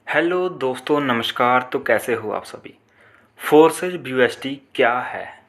Hello दोस्तों, नमस्कार। तो कैसे हो आप सभी। फोर्सेज ब्यूएसटी क्या है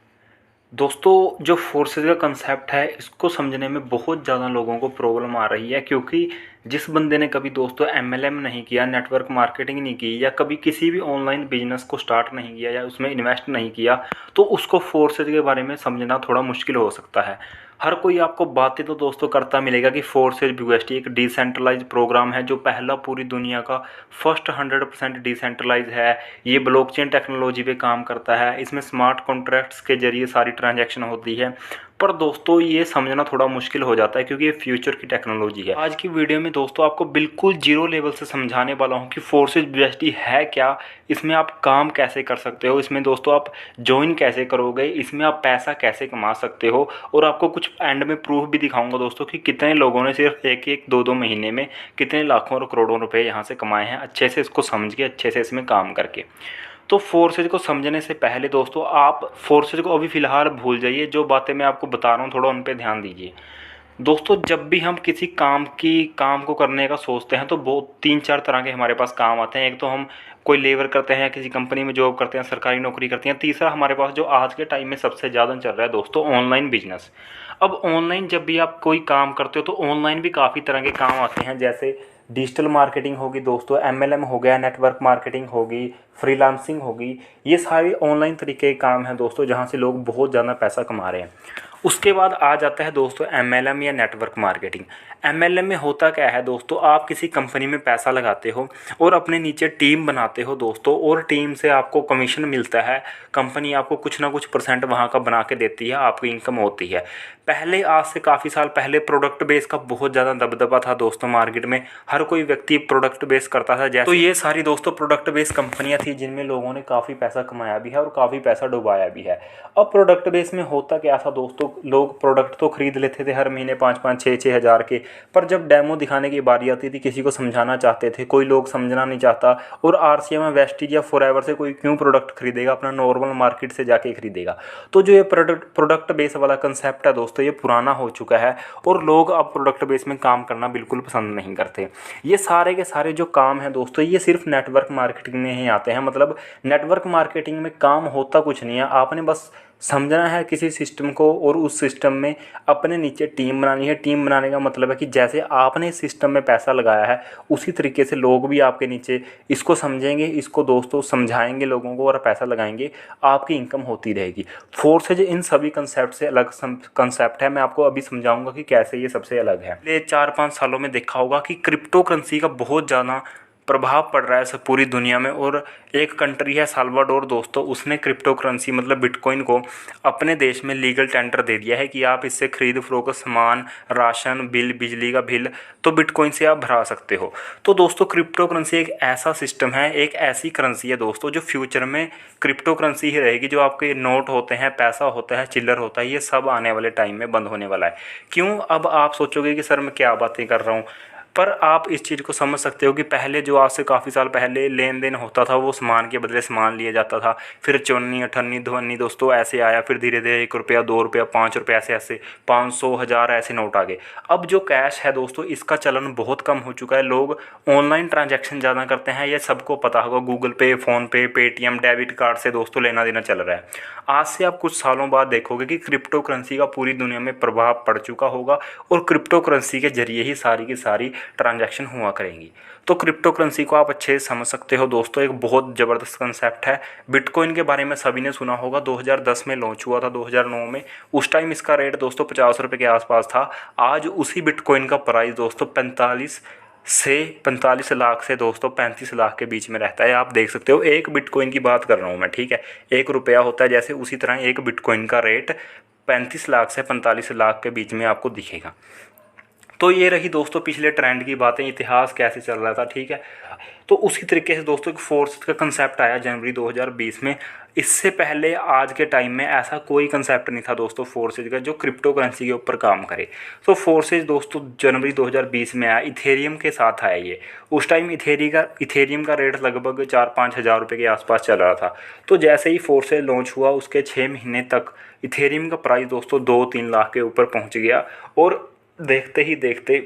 दोस्तों? जो फोर्सेज का कंसेप्ट है इसको समझने में बहुत ज़्यादा लोगों को प्रॉब्लम आ रही है, क्योंकि जिस बंदे ने कभी दोस्तों एमएलएम नहीं किया, नेटवर्क मार्केटिंग नहीं की, या कभी किसी भी ऑनलाइन बिजनेस को स्टार्ट नहीं किया या उसमें इन्वेस्ट नहीं किया, तो उसको फोर्सेज के बारे में समझना थोड़ा मुश्किल हो सकता है। हर कोई आपको बातें तो दोस्तों करता मिलेगा कि फोर्सेज ब्यूएसटी एक डिसेंट्रलाइज प्रोग्राम है, जो पहला पूरी दुनिया का फर्स्ट 100% डिसेंट्रलाइज है। ये ब्लॉकचेन टेक्नोलॉजी पे काम करता है, इसमें स्मार्ट कॉन्ट्रैक्ट्स के जरिए सारी ट्रांजैक्शन होती है। पर दोस्तों ये समझना थोड़ा मुश्किल हो जाता है, क्योंकि ये फ्यूचर की टेक्नोलॉजी है। आज की वीडियो में दोस्तों आपको बिल्कुल जीरो लेवल से समझाने वाला हूँ कि फोर्सेज ब्यूएसटी है क्या, इसमें आप काम कैसे कर सकते हो, इसमें दोस्तों आप ज्वाइन कैसे करोगे, इसमें आप पैसा कैसे कमा सकते हो, और आपको कुछ एंड में प्रूफ भी दिखाऊंगा दोस्तों कि कितने लोगों ने सिर्फ एक एक दो दो महीने में कितने लाखों और करोड़ों रुपए यहाँ से कमाए हैं, अच्छे से इसको समझ के, अच्छे से इसमें काम करके। तो फोर्सेज को समझने से पहले दोस्तों आप फोर्सेज को अभी फ़िलहाल भूल जाइए। जो बातें मैं आपको बता रहा हूँ थोड़ा उन पे ध्यान दीजिए। दोस्तों जब भी हम किसी काम को करने का सोचते हैं तो बहुत 3-4 तरह के हमारे पास काम आते हैं। एक तो हम कोई लेबर करते हैं या किसी कंपनी में जॉब करते हैं, सरकारी नौकरी करते हैं। तीसरा हमारे पास जो आज के टाइम में सबसे ज़्यादा चल रहा है दोस्तों, ऑनलाइन बिजनेस। अब ऑनलाइन जब भी आप कोई काम करते हो तो ऑनलाइन भी काफ़ी तरह के काम आते हैं, जैसे डिजिटल मार्केटिंग होगी दोस्तों, एमएलएम हो गया, नेटवर्क मार्केटिंग होगी, फ्रीलांसिंग होगी। ये सारे ऑनलाइन तरीके के काम हैं दोस्तों, जहाँ से लोग बहुत ज़्यादा पैसा कमा रहे हैं। उसके बाद आ जाता है दोस्तों एमएलएम या नेटवर्क मार्केटिंग। एमएलएम में होता क्या है दोस्तों, आप किसी कंपनी में पैसा लगाते हो और अपने नीचे टीम बनाते हो दोस्तों, और टीम से आपको कमीशन मिलता है। कंपनी आपको कुछ ना कुछ परसेंट वहाँ का बना के देती है, आपकी इनकम होती है। पहले आज से काफ़ी साल पहले प्रोडक्ट बेस का बहुत ज़्यादा दबदबा था दोस्तों मार्केट में। हर कोई व्यक्ति प्रोडक्ट बेस करता था, जैसे तो ये सारी दोस्तों प्रोडक्ट बेस कंपनियां थी जिनमें लोगों ने काफ़ी पैसा कमाया भी है और काफ़ी पैसा डुबाया भी है। अब प्रोडक्ट बेस में होता क्या था दोस्तों, लोग प्रोडक्ट तो खरीद लेते थे हर महीने 5-5, 6-6 हज़ार के। पर जब डेमो दिखाने की बारी आती थी, किसी को समझाना चाहते थे, कोई लोग समझना नहीं चाहता। और आरसीएम, वेस्टीज या फॉरएवर से कोई क्यों प्रोडक्ट खरीदेगा, अपना नॉर्मल मार्केट से जाके खरीदेगा। तो जो ये प्रोडक्ट बेस वाला कंसेप्ट है दोस्तों, ये पुराना हो चुका है और लोग अब प्रोडक्ट बेस में काम करना बिल्कुल पसंद नहीं करते। ये सारे के सारे जो काम हैं दोस्तों, ये सिर्फ नेटवर्क मार्केटिंग में ही आते हैं। मतलब नेटवर्क मार्केटिंग में काम होता कुछ नहीं है, आपने बस समझना है किसी सिस्टम को, और उस सिस्टम में अपने नीचे टीम बनानी है। टीम बनाने का मतलब है कि जैसे आपने इस सिस्टम में पैसा लगाया है, उसी तरीके से लोग भी आपके नीचे इसको समझेंगे, इसको दोस्तों समझाएंगे लोगों को और पैसा लगाएंगे, आपकी इनकम होती रहेगी। फोर्सेज इन सभी कंसेप्ट से अलग कंसेप्ट है। मैं आपको अभी समझाऊंगा कि कैसे ये सबसे अलग है। पिछले 4-5 सालों में देखा होगा कि क्रिप्टो करेंसी का बहुत ज़्यादा प्रभाव पड़ रहा है सब पूरी दुनिया में। और एक कंट्री है साल्वाडोर दोस्तों, उसने क्रिप्टो करेंसी मतलब बिटकॉइन को अपने देश में लीगल टेंडर दे दिया है कि आप इससे खरीद फरोख्त सामान, राशन बिल, बिजली का बिल तो बिटकॉइन से आप भरा सकते हो। तो दोस्तों क्रिप्टो करेंसी एक ऐसा सिस्टम है, एक ऐसी करेंसी है दोस्तों, जो फ्यूचर में क्रिप्टो करेंसी ही रहेगी। जो आपके नोट होते हैं, पैसा होता है, चिल्लर होता है, ये सब आने वाले टाइम में बंद होने वाला है। क्यों? अब आप सोचोगे कि सर मैं क्या बातें कर रहा हूँ, पर आप इस चीज़ को समझ सकते हो कि पहले जो आज से काफ़ी साल पहले लेन देन होता था, वो सामान के बदले सामान लिया जाता था। फिर चौन्नी, अठन्नी, धवन्नी दोस्तों ऐसे आया, फिर धीरे धीरे 1 रुपया, 2 रुपया, 5 रुपये, ऐसे ऐसे 500, 1000 ऐसे नोट आ गए। अब जो कैश है दोस्तों, इसका चलन बहुत कम हो चुका है। लोग ऑनलाइन ट्रांजैक्शन ज़्यादा करते हैं, ये सबको पता होगा। गूगल पे, फ़ोनपे, पेटीएम, डेबिट कार्ड से दोस्तों लेना देना चल रहा है। आज से आप कुछ सालों बाद देखोगे कि क्रिप्टो करेंसी का पूरी दुनिया में प्रभाव पड़ चुका होगा, और क्रिप्टो करेंसी के जरिए ही सारी की सारी ट्रांजैक्शन हुआ करेंगी। तो क्रिप्टो करेंसी को आप अच्छे से समझ सकते हो दोस्तों, एक बहुत ज़बरदस्त कंसेप्ट है। बिटकॉइन के बारे में सभी ने सुना होगा, 2010 में लॉन्च हुआ था, 2009 में। उस टाइम इसका रेट दोस्तों 50 रुपये के आसपास था। आज उसी बिटकॉइन का प्राइस दोस्तों 45 लाख से दोस्तों 35 लाख के बीच में रहता है। आप देख सकते हो, एक बिटकॉइन की बात कर रहा हूँ मैं, ठीक है। 1 रुपया होता है जैसे, उसी तरह एक बिटकॉइन का रेट 35 लाख से 45 लाख के बीच में आपको दिखेगा। तो ये रही दोस्तों पिछले ट्रेंड की बातें, इतिहास कैसे चल रहा था, ठीक है। तो उसी तरीके से दोस्तों एक फोर्स का कंसेप्ट आया जनवरी 2020 में। इससे पहले आज के टाइम में ऐसा कोई कंसेप्ट नहीं था दोस्तों फोर्सेज का, जो क्रिप्टो करेंसी के ऊपर काम करे। तो फोर्सेज दोस्तों जनवरी 2020 में आया, इथेरियम के साथ आया ये। उस टाइम इथेरियम का रेट लगभग 4-5 हज़ार रुपये के आसपास चल रहा था। तो जैसे ही फोर्सेज लॉन्च हुआ, उसके 6 महीने तक इथेरियम का प्राइस दोस्तों 2-3 लाख के ऊपर पहुँच गया। और देखते ही देखते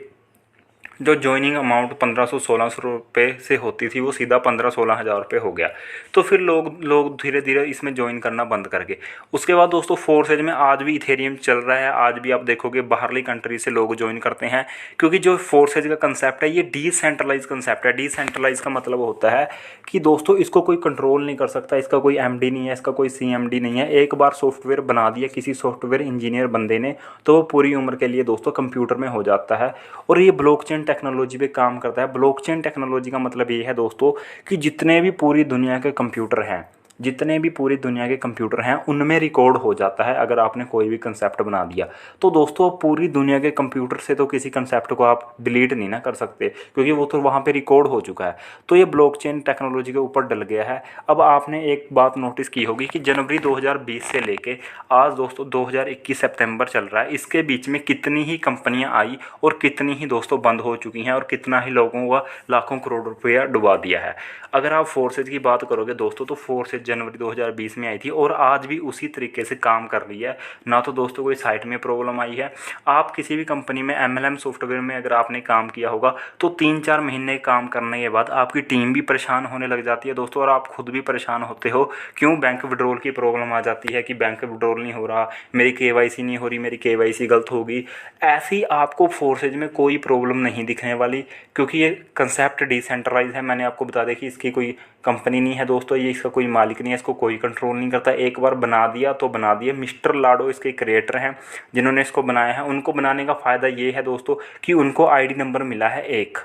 जो ज्वाइनिंग अमाउंट 1500-1600 रुपये से होती थी वो सीधा 15-16 हज़ार रुपये हो गया। तो फिर लोग धीरे धीरे इसमें ज्वाइन करना बंद कर गए। उसके बाद दोस्तों फोर्सेज में आज भी इथेरियम चल रहा है, आज भी आप देखोगे बाहरली कंट्री से लोग ज्वाइन करते हैं, क्योंकि जो फोर्सेज का कंसेप्ट है ये डिसेंट्रलाइज कंसेप्ट है। डिसेंट्रलाइज का मतलब होता है कि दोस्तों इसको कोई कंट्रोल नहीं कर सकता, इसका कोई एमडी नहीं है, इसका कोई सीएमडी नहीं है। एक बार सॉफ्टवेयर बना दिया किसी सॉफ्टवेयर इंजीनियर बंदे ने तो वो पूरी उम्र के लिए दोस्तों कंप्यूटर में हो जाता है। और ये ब्लॉकचेन टेक्नोलॉजी पे काम करता है। ब्लॉकचेन टेक्नोलॉजी का मतलब ये है दोस्तों कि जितने भी पूरी दुनिया के कंप्यूटर हैं, जितने भी पूरी दुनिया के कंप्यूटर हैं उनमें रिकॉर्ड हो जाता है। अगर आपने कोई भी कंसेप्ट बना दिया तो दोस्तों पूरी दुनिया के कंप्यूटर से तो किसी कंसेप्ट को आप डिलीट नहीं ना कर सकते, क्योंकि वो तो वहाँ पे रिकॉर्ड हो चुका है। तो ये ब्लॉकचेन टेक्नोलॉजी के ऊपर डल गया है। अब आपने एक बात नोटिस की होगी कि जनवरी 2020 से लेके आज दोस्तों 2021 सितंबर चल रहा है, इसके बीच में कितनी ही कंपनियाँ आई और कितनी ही दोस्तों बंद हो चुकी हैं और कितना ही लोगों का लाखों करोड़ रुपया डुबा दिया है। अगर आप फोर्सेज की बात करोगे दोस्तों तो फोर्सेज जनवरी 2020 में आई थी और आज भी उसी तरीके से काम कर रही है। ना तो दोस्तों कोई साइट में प्रॉब्लम आई है। आप किसी भी कंपनी में एमएलएम सॉफ्टवेयर में अगर आपने काम किया होगा तो 3-4 महीने काम करने के बाद आपकी टीम भी परेशान होने लग जाती है दोस्तों, और आप खुद भी परेशान होते हो। क्यों? बैंक विड्रॉल की प्रॉब्लम आ जाती है कि बैंक विड्रॉल नहीं हो रहा, मेरी केवाईसी नहीं हो रही, मेरी केवाईसी गलत होगी। ऐसी आपको फोर्सेज में कोई प्रॉब्लम नहीं दिखने वाली, क्योंकि ये कंसेप्ट डिसेंट्रलाइज है। मैंने आपको बता दें कि इसकी कोई कंपनी नहीं है दोस्तों, ये इसका कोई मालिक नहीं है, इसको कोई कंट्रोल नहीं करता। एक बार बना दिया तो बना दिया। मिस्टर लाडो इसके क्रिएटर हैं जिन्होंने इसको बनाया है। उनको बनाने का फ़ायदा ये है दोस्तों कि उनको आईडी नंबर मिला है एक,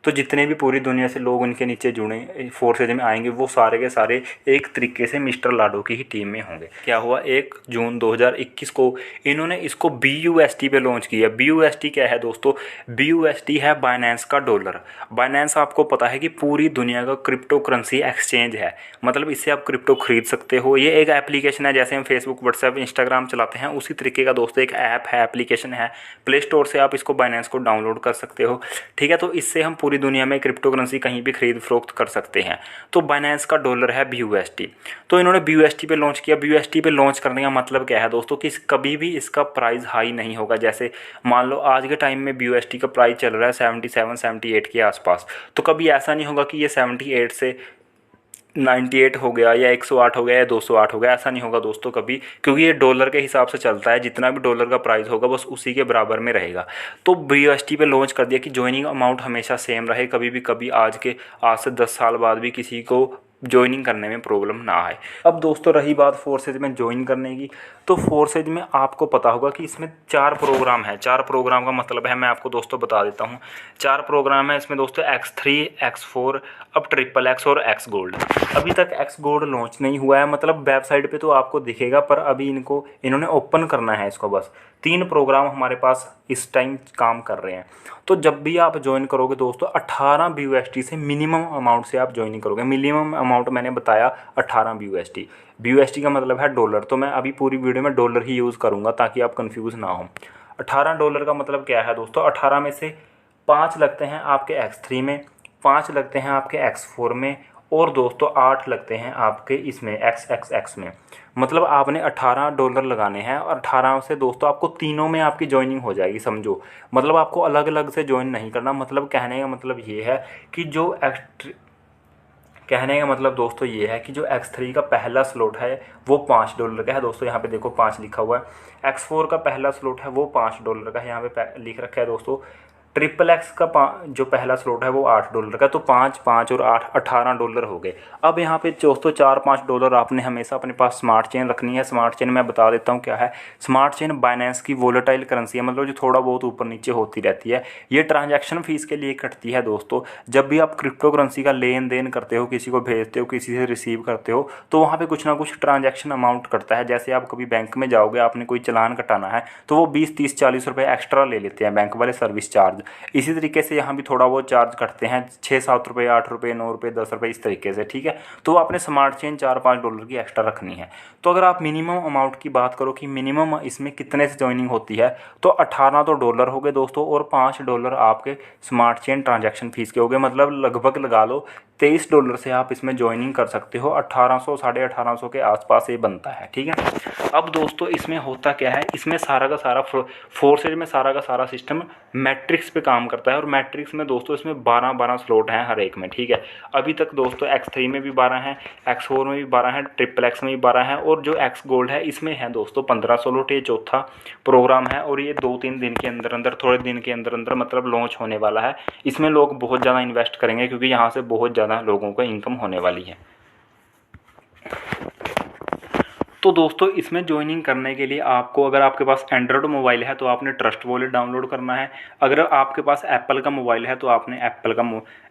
तो जितने भी पूरी दुनिया से लोग उनके नीचे जुड़े फोर्सेज में आएंगे वो सारे के सारे एक तरीके से मिस्टर लाडो की ही टीम में होंगे। क्या हुआ, 1 जून 2021 को इन्होंने इसको BUSD पे लॉन्च किया। BUSD क्या है दोस्तों? BUSD है बाइनेंस का डॉलर। बाइनेंस आपको पता है कि पूरी दुनिया का क्रिप्टो करेंसी एक्सचेंज है, मतलब इससे आप क्रिप्टो खरीद सकते हो। ये एक एप्लीकेशन है, जैसे हम फेसबुक, व्हाट्सएप, इंस्टाग्राम चलाते हैं उसी तरीके का दोस्तों एक ऐप है, एप्लीकेशन है। प्ले स्टोर से आप इसको बाइनेंस को डाउनलोड कर सकते हो, ठीक है। तो इससे हम पूरी दुनिया में क्रिप्टो करेंसी कहीं भी खरीद फरोख्त कर सकते हैं। तो बाइनेंस का डॉलर है BUSD। तो इन्होंने BUSD पे लॉन्च किया। BUSD पे लॉन्च करने का मतलब क्या है दोस्तों कि कभी भी इसका प्राइस हाई नहीं होगा। जैसे मान लो आज के टाइम में BUSD का प्राइस चल रहा है 77-78 के आसपास, तो कभी ऐसा नहीं होगा कि ये 78 से 98 हो गया या 108 हो गया या 208 हो गया, ऐसा नहीं होगा दोस्तों कभी, क्योंकि ये डॉलर के हिसाब से चलता है। जितना भी डॉलर का प्राइस होगा बस उसी के बराबर में रहेगा। तो BUSD पे लॉन्च कर दिया कि ज्वाइनिंग अमाउंट हमेशा सेम रहे, कभी भी कभी आज से 10 साल बाद भी किसी को ज्वाइनिंग करने में प्रॉब्लम ना आए। अब दोस्तों रही बात फोर्सेज में ज्वाइन करने की, तो फोर्सेज में आपको पता होगा कि इसमें 4 प्रोग्राम है। 4 प्रोग्राम का मतलब है, मैं आपको दोस्तों बता देता हूँ। 4 प्रोग्राम है इसमें दोस्तों, X3, X4, अब XXX और X गोल्ड। अभी तक X गोल्ड लॉन्च नहीं हुआ है, मतलब वेबसाइट पे तो आपको दिखेगा, पर अभी इन्होंने ओपन करना है इसको बस। 3 प्रोग्राम हमारे पास इस टाइम काम कर रहे हैं। तो जब भी आप ज्वाइन करोगे दोस्तों 18 BUSD से मिनिमम अमाउंट से आप ज्वाइनिंग करोगे। मिनिमम अमाउंट मैंने बताया 18 BUSD। BUSD का मतलब है डॉलर, तो मैं अभी पूरी वीडियो में डॉलर ही यूज़ करूँगा ताकि आप कंफ्यूज ना हो। 18 डॉलर का मतलब क्या है दोस्तों? 18 में से 5 लगते हैं आपके X3 में, 5 लगते हैं आपके X4 में, और दोस्तों 8 लगते हैं आपके इसमें XXX में। मतलब आपने 18 डॉलर लगाने हैं और 18 से दोस्तों आपको तीनों में आपकी ज्वाइनिंग हो जाएगी, समझो। मतलब आपको अलग अलग से ज्वाइन नहीं करना। मतलब कहने का मतलब ये है कि दोस्तों ये है कि जो X3 का पहला स्लॉट है वो $5 का है दोस्तों। यहाँ पे देखो 5 लिखा हुआ है। X4 का पहला स्लॉट है वो $5 का है, यहाँ पे लिख रखा है दोस्तों। XXX का जो पहला स्लॉट है वो $8 का। तो 5, 5 और 8 $18 हो गए। अब यहाँ पे दोस्तों $4-5 आपने हमेशा अपने पास स्मार्ट चेन रखनी है। स्मार्ट चेन मैं बता देता हूँ क्या है। स्मार्ट चेन बाइनेंस की वोलेटाइल करेंसी है, मतलब जो थोड़ा बहुत ऊपर नीचे होती रहती है। ये ट्रांजैक्शन फीस के लिए कटती है दोस्तों। जब भी आप क्रिप्टो करेंसी का लेन देन करते हो, किसी को भेजते हो, किसी से रिसीव करते हो, तो वहाँ पर कुछ ना कुछ ट्रांजैक्शन अमाउंट कटता है। जैसे आप कभी बैंक में जाओगे, आपने कोई चालान कटाना है तो वो 20, 30, 40 रुपये एक्स्ट्रा ले लेते हैं बैंक वाले, सर्विस चार्ज। इसी तरीके से यहाँ भी थोड़ा बहुत चार्ज कटते हैं, 6-7 रुपये, 8 रुपये, 9 रुपये, 10 रुपये, इस तरीके से, ठीक है। तो आपने स्मार्ट चेन $4-5 की एक्स्ट्रा रखनी है। तो अगर आप मिनिमम अमाउंट की बात करो कि मिनिमम इसमें कितने से ज्वाइनिंग होती है, तो 18 तो डॉलर हो गए दोस्तों, और $5 आपके स्मार्ट चेन ट्रांजैक्शन फीस के हो गए। मतलब लगभग लगा लो $23 से आप इसमें ज्वाइनिंग कर सकते हो। 1800, 1850 के आसपास ये बनता है, ठीक है। अब दोस्तों इसमें होता क्या है, इसमें सारा का सारा फोर्सेज में सारा का सारा सिस्टम मैट्रिक्स पे काम करता है। और मैट्रिक्स में दोस्तों इसमें 12 स्लॉट हैं हर एक में, ठीक है। अभी तक दोस्तों X3 में भी 12 हैं, X4 में भी 12 हैं, XXX में भी 12 हैं, और जो X गोल्ड है इसमें है दोस्तों 15 स्लॉट। ये चौथा प्रोग्राम है और ये 2-3 दिन के अंदर अंदर, थोड़े दिन के अंदर अंदर मतलब लॉन्च होने वाला है। इसमें लोग बहुत ज़्यादा इन्वेस्ट करेंगे क्योंकि यहाँ से बहुत ज़्यादा लोगों को इनकम होने वाली है। तो दोस्तों इसमें ज्वाइनिंग करने के लिए आपको, अगर आपके पास एंड्रॉयड मोबाइल है तो आपने ट्रस्ट वॉलेट डाउनलोड करना है। अगर आपके पास एप्पल का मोबाइल है तो आपने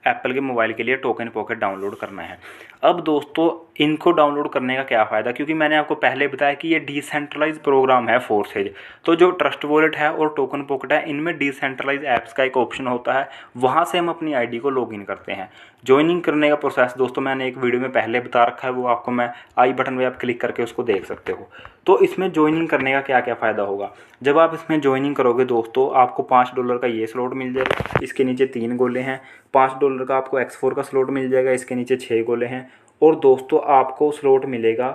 एप्पल के मोबाइल के लिए टोकन पॉकेट डाउनलोड करना है। अब दोस्तों इनको डाउनलोड करने का क्या फ़ायदा, क्योंकि मैंने आपको पहले बताया कि ये डिसेंट्रलाइज प्रोग्राम है फोर्सेज। तो जो ट्रस्ट वॉलेट है और टोकन पॉकेट है, इनमें डिसेंट्रलाइज ऐप्स का एक ऑप्शन होता है, वहाँ से हम अपनी आईडी को लॉगिन करते हैं। ज्वाइनिंग करने का प्रोसेस दोस्तों मैंने एक वीडियो में पहले बता रखा है, वो आपको मैं आई बटन में आप क्लिक करके उसको देख सकते हो। तो इसमें ज्वाइनिंग करने का क्या क्या फ़ायदा होगा, जब आप इसमें ज्वाइनिंग करोगे दोस्तों आपको $5 का ये स्लॉट मिल जाएगा, इसके नीचे 3 गोले हैं। $5 का आपको X4 का स्लॉट मिल जाएगा, इसके नीचे 6 गोले हैं। और दोस्तों आपको स्लॉट मिलेगा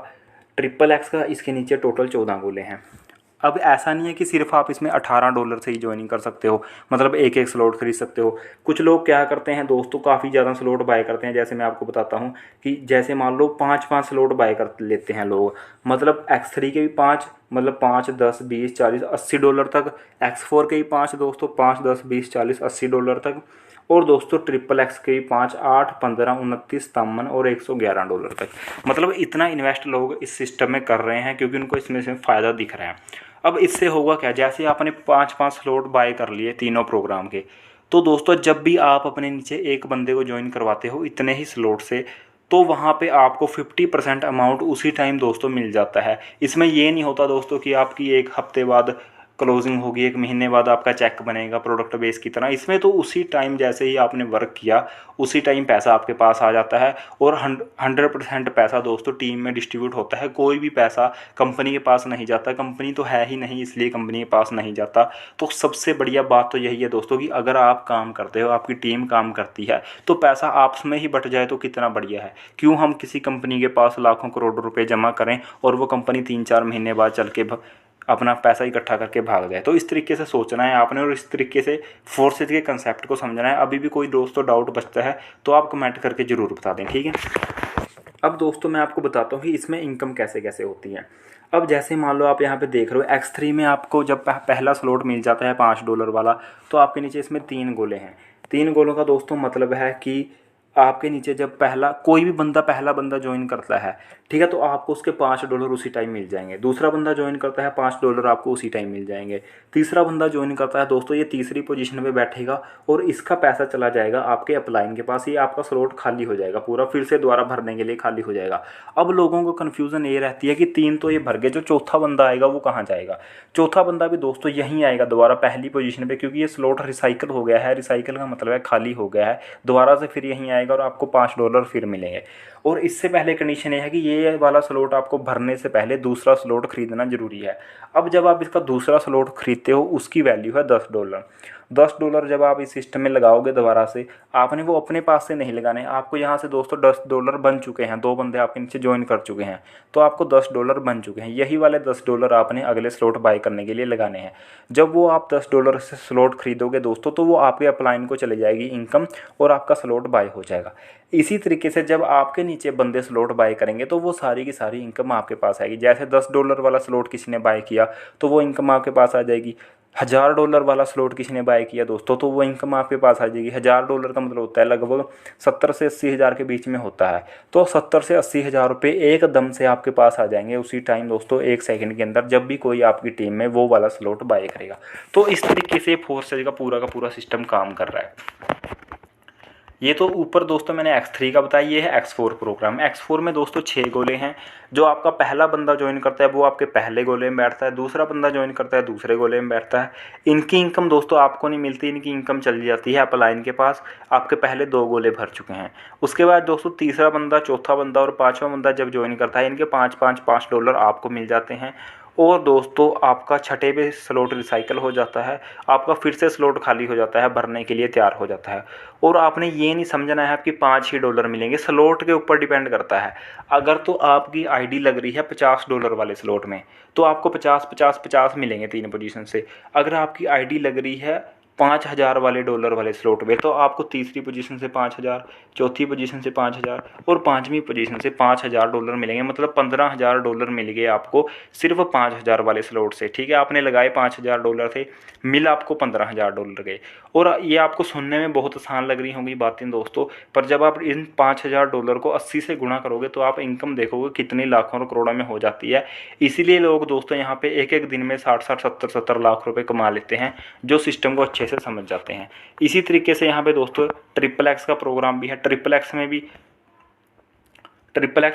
XXX का, इसके नीचे टोटल 14 गोले हैं। अब ऐसा नहीं है कि सिर्फ आप इसमें $18 से ही ज्वाइनिंग कर सकते हो, मतलब एक एक स्लॉट खरीद सकते हो। कुछ लोग क्या करते हैं दोस्तों, काफ़ी ज़्यादा स्लॉट बाय करते हैं। जैसे मैं आपको बताता हूँ कि जैसे मान लो 5-5 स्लॉट बाय कर लेते हैं लोग, मतलब X3 के भी 5, मतलब 5, 10, 20, 40, $80 तक। X4 के भी 5 दोस्तों, 5, 10, 20, 40, $80 तक। और दोस्तों XXX के भी 5, 8, 15, 29, 57 और $111 तक। मतलब इतना इन्वेस्ट लोग इस सिस्टम में कर रहे हैं क्योंकि उनको इसमें से फ़ायदा दिख रहा है। अब इससे होगा क्या, जैसे आपने 5-5 स्लॉट बाय कर लिए तीनों प्रोग्राम के, तो दोस्तों जब भी आप अपने नीचे एक बंदे को ज्वाइन करवाते हो इतने ही स्लॉट से, तो वहाँ पे आपको 50% अमाउंट उसी टाइम दोस्तों मिल जाता है। इसमें ये नहीं होता दोस्तों कि आपकी 1 हफ्ते बाद क्लोजिंग होगी, 1 महीने बाद आपका चेक बनेगा प्रोडक्ट बेस की तरह। इसमें तो उसी टाइम जैसे ही आपने वर्क किया उसी टाइम पैसा आपके पास आ जाता है। और 100% पैसा दोस्तों टीम में डिस्ट्रीब्यूट होता है। कोई भी पैसा कंपनी के पास नहीं जाता, कंपनी तो है ही नहीं इसलिए कंपनी के पास नहीं जाता। तो सबसे बढ़िया बात तो यही है दोस्तों कि अगर आप काम करते हो, आपकी टीम काम करती है, तो पैसा आपस में ही बट जाए तो कितना बढ़िया है। क्यों हम किसी कंपनी के पास लाखों करोड़ों रुपए जमा करें और वो कंपनी 3-4 महीने बाद चल के अपना पैसा इकट्ठा करके भाग जाए। तो इस तरीके से सोचना है आपने और इस तरीके से फोर्सेज के कंसेप्ट को समझना है। अभी भी कोई दोस्तों डाउट बचता है तो आप कमेंट करके ज़रूर बता दें, ठीक है। अब दोस्तों मैं आपको बताता हूँ कि इसमें इनकम कैसे कैसे होती है। अब जैसे मान लो आप यहाँ पे देख रहे हो X3 में आपको जब पहला स्लॉट मिल जाता है $5 वाला, तो आपके नीचे इसमें 3 गोले हैं। 3 गोलों का दोस्तों मतलब है कि आपके नीचे जब पहला बंदा ज्वाइन करता है, ठीक है, तो आपको उसके $5 उसी टाइम मिल जाएंगे। दूसरा बंदा ज्वाइन करता है, $5 आपको उसी टाइम मिल जाएंगे। तीसरा बंदा ज्वाइन करता है दोस्तों, ये तीसरी पोजीशन पे बैठेगा और इसका पैसा चला जाएगा आपके अपलाइन के पास। ये आपका स्लॉट खाली हो जाएगा पूरा, फिर से दोबारा भरने के लिए खाली हो जाएगा। अब लोगों को कन्फ्यूज़न ये रहती है कि 3 तो ये भर गए, जो चौथा बंदा आएगा वो कहाँ जाएगा। चौथा बंदा भी दोस्तों यहीं आएगा दोबारा पहली पोजीशन पे, क्योंकि ये स्लॉट रिसाइकल हो गया है। रिसाइकल का मतलब है खाली हो गया है, दोबारा से फिर यहीं आएगा और आपको $5 फिर मिलेंगे। और इससे पहले कंडीशन ये है कि ये वाला स्लॉट आपको भरने से पहले दूसरा स्लॉट खरीदना ज़रूरी है। अब जब आप इसका दूसरा स्लॉट खरीदते हो उसकी वैल्यू है $10। $10 जब आप इस सिस्टम में लगाओगे दोबारा से, आपने वो अपने पास से नहीं लगाने, आपको यहाँ से दोस्तों $10 बन चुके हैं। 2 बंदे आपके नीचे ज्वाइन कर चुके हैं तो आपको $10 बन चुके हैं। यही वाले $10 आपने अगले स्लॉट बाय करने के लिए लगाने हैं। जब वो आप $10 से स्लॉट खरीदोगे दोस्तों, तो वो आपके अपलाइन को चले जाएगी इनकम और आपका स्लॉट बाय हो जाएगा। इसी तरीके से जब आपके नीचे बंदे स्लॉट बाय करेंगे तो वो सारी की सारी इनकम आपके पास आएगी। जैसे $10 वाला स्लॉट किसी ने बाय किया तो वो इनकम आपके पास आ जाएगी। $1000 वाला स्लॉट किसी ने बाय किया दोस्तों तो वो इनकम आपके पास आ जाएगी। $1000 का मतलब होता है लगभग 70 से 80 हज़ार के बीच में होता है। तो 70 से 80 हज़ार रुपये एकदम से आपके पास आ जाएंगे उसी टाइम दोस्तों, 1 सेकंड के अंदर, जब भी कोई आपकी टीम में वो वाला स्लॉट बाय करेगा। तो इस तरीके से फोर्सेज का पूरा सिस्टम काम कर रहा है। ये तो ऊपर दोस्तों मैंने X3 का बताया, ये है X4 प्रोग्राम। X4 में दोस्तों 6 गोले हैं। जो आपका पहला बंदा ज्वाइन करता है वो आपके पहले गोले में बैठता है, दूसरा बंदा ज्वाइन करता है दूसरे गोले में बैठता है। इनकी इनकम दोस्तों आपको नहीं मिलती, इनकी इनकम चली जाती है अपलाइन के पास। आपके पहले 2 गोले भर चुके हैं। उसके बाद दोस्तों तीसरा बंदा, चौथा बंदा और 5वां बंदा जब ज्वाइन करता है, इनके $5 $5 आपको मिल जाते हैं। और दोस्तों आपका छठे पे स्लॉट रिसाइकल हो जाता है, आपका फिर से स्लॉट खाली हो जाता है, भरने के लिए तैयार हो जाता है। और आपने ये नहीं समझना है आपकी 5 ही डॉलर मिलेंगे, स्लॉट के ऊपर डिपेंड करता है। अगर तो आपकी आईडी लग रही है $50 वाले स्लॉट में तो आपको 50 मिलेंगे 3 पोजीशन से। अगर आपकी आईडी लग रही है 5,000 वाले डॉलर वाले स्लॉट में तो आपको तीसरी पोजीशन से 5,000, चौथी पोजीशन से 5,000 और पाँचवीं पोजीशन से $5,000 मिलेंगे। मतलब $15,000 मिल गए आपको सिर्फ 5,000 वाले स्लॉट से। ठीक है, आपने लगाए $5,000 थे, मिल आपको $15,000 गए। और ये आपको सुनने में बहुत आसान लग रही होंगी बातें दोस्तों, पर जब आप इन $5,000 को 80 से गुणा करोगे तो आप इनकम देखोगे कितनी लाखों और करोड़ों में हो जाती है। इसीलिए लोग दोस्तों यहाँ पे एक एक दिन में 60-60, 70-70 लाख रुपए कमा लेते हैं, जो सिस्टम को अच्छे से समझ जाते हैं। इसी तरीके से यहाँ पे दोस्तों XXX का प्रोग्राम भी है। XXX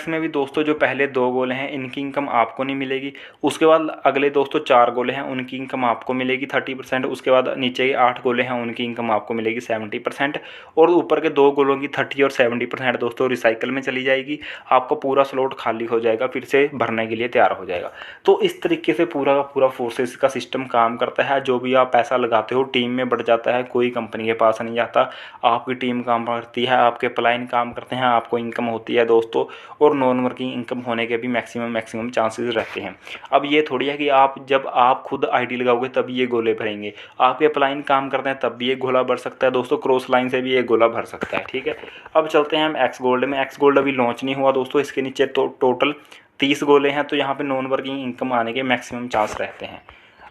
में भी दोस्तों जो पहले 2 गोले हैं इनकी इनकम आपको नहीं मिलेगी। उसके बाद अगले दोस्तों 4 गोले हैं उनकी इनकम आपको मिलेगी 30%। उसके बाद नीचे के 8 गोले हैं उनकी इनकम आपको मिलेगी 70%। और ऊपर के 2 गोलों की 30 और 70% दोस्तों रिसाइकल में चली जाएगी। आपका पूरा स्लॉट खाली हो जाएगा, फिर से भरने के लिए तैयार हो जाएगा। तो इस तरीके से पूरा का पूरा फोर्सेस का सिस्टम काम करता है। जो भी आप पैसा लगाते हो टीम में बढ़ जाता है, कोई कंपनी के पास नहीं जाता। आपकी टीम काम करती है, आपके प्लाइन काम करते हैं, आपको इनकम होती है दोस्तों। और नॉन वर्किंग इनकम होने के भी मैक्सिमम चांसेस रहते हैं। अब ये थोड़ी है कि जब आप खुद आईडी लगाओगे तब ये गोले भरेंगे। आपके अपलाइन काम करते हैं तब भी एक गोला भर सकता है दोस्तों, क्रॉस लाइन से भी एक गोला भर सकता है। ठीक है, अब चलते हैं हम एक्स गोल्ड में। एक्स गोल्ड अभी लॉन्च नहीं हुआ दोस्तों, इसके नीचे तो टोटल 30 गोले हैं, तो यहाँ पे नॉन वर्किंग इनकम आने के मैक्सिमम चांस रहते हैं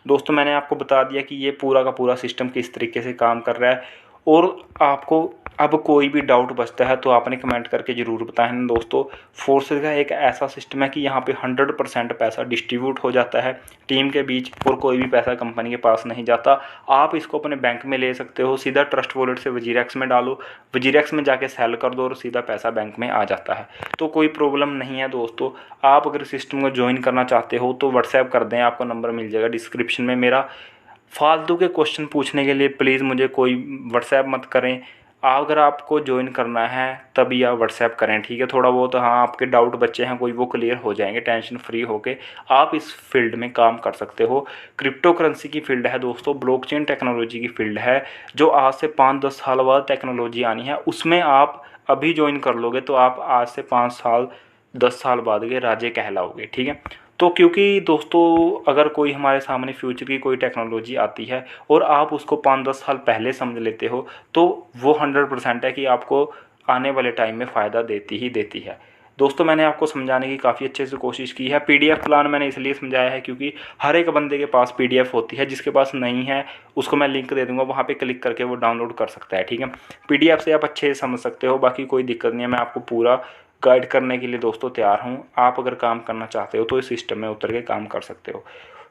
दोस्तों। मैंने आपको बता दिया कि ये पूरा का पूरा सिस्टम किस तरीके से काम कर रहा है। और आपको अब कोई भी डाउट बचता है तो आपने कमेंट करके ज़रूर बताएं दोस्तों। फोर्सेस का एक ऐसा सिस्टम है कि यहाँ पे 100% पैसा डिस्ट्रीब्यूट हो जाता है टीम के बीच, और कोई भी पैसा कंपनी के पास नहीं जाता। आप इसको अपने बैंक में ले सकते हो, सीधा ट्रस्ट वॉलेट से वजीरेक्स में डालो, वजीरेक्स में जाके सेल कर दो और सीधा पैसा बैंक में आ जाता है। तो कोई प्रॉब्लम नहीं है दोस्तों। आप अगर सिस्टम को ज्वाइन करना चाहते हो तो व्हाट्सएप कर दें, आपको नंबर मिल जाएगा डिस्क्रिप्शन में मेरा। फालतू के क्वेश्चन पूछने के लिए प्लीज़ मुझे कोई व्हाट्सएप मत करें। अगर आपको ज्वाइन करना है तभी आप व्हाट्सएप करें। ठीक है, थोड़ा बहुत हाँ आपके डाउट बच्चे हैं कोई, वो क्लियर हो जाएंगे। टेंशन फ्री होके आप इस फील्ड में काम कर सकते हो। क्रिप्टो करेंसी की फील्ड है दोस्तों, ब्लॉकचेन टेक्नोलॉजी की फील्ड है, जो आज से 5-10 साल बाद टेक्नोलॉजी आनी है। उसमें आप अभी ज्वाइन कर लोगे तो आप आज से 5 साल 10 साल बाद के राजे कहलाओगे। ठीक है, तो क्योंकि दोस्तों अगर कोई हमारे सामने फ्यूचर की कोई टेक्नोलॉजी आती है और आप उसको 5-10 साल पहले समझ लेते हो तो वो 100% है कि आपको आने वाले टाइम में फ़ायदा देती ही देती है। दोस्तों मैंने आपको समझाने की काफ़ी अच्छे से कोशिश की है। पीडीएफ प्लान मैंने इसलिए समझाया है क्योंकि हर एक बंदे के पास पीडीएफ होती है, जिसके पास नहीं है उसको मैं लिंक दे दूंगा, वहाँ पे क्लिक करके वो डाउनलोड कर सकता है। ठीक है, पीडीएफ से आप अच्छे से समझ सकते हो, बाकी कोई दिक्कत नहीं है। मैं आपको पूरा गाइड करने के लिए दोस्तों तैयार हूँ। आप अगर काम करना चाहते हो तो इस सिस्टम में उतर के काम कर सकते हो।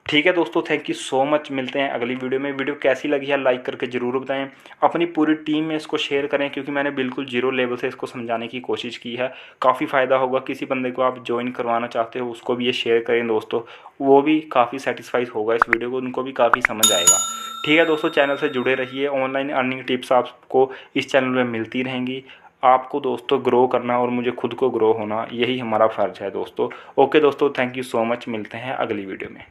ठीक है दोस्तों, थैंक यू सो मच। मिलते हैं अगली वीडियो में। वीडियो कैसी लगी है लाइक करके ज़रूर बताएं, अपनी पूरी टीम में इसको शेयर करें, क्योंकि मैंने बिल्कुल जीरो लेवल से इसको समझाने की कोशिश की है। काफ़ी फ़ायदा होगा। किसी बंदे को आप ज्वाइन करवाना चाहते हो उसको भी ये शेयर करें दोस्तों, वो भी काफ़ी सेटिस्फाइड होगा इस वीडियो को, उनको भी काफ़ी समझ आएगा। ठीक है दोस्तों, चैनल से जुड़े रहिए। ऑनलाइन अर्निंग टिप्स आपको इस चैनल में मिलती रहेंगी। आपको दोस्तों ग्रो करना और मुझे खुद को ग्रो होना, यही हमारा फ़र्ज है दोस्तों। ओके दोस्तों, थैंक यू सो मच। मिलते हैं अगली वीडियो में।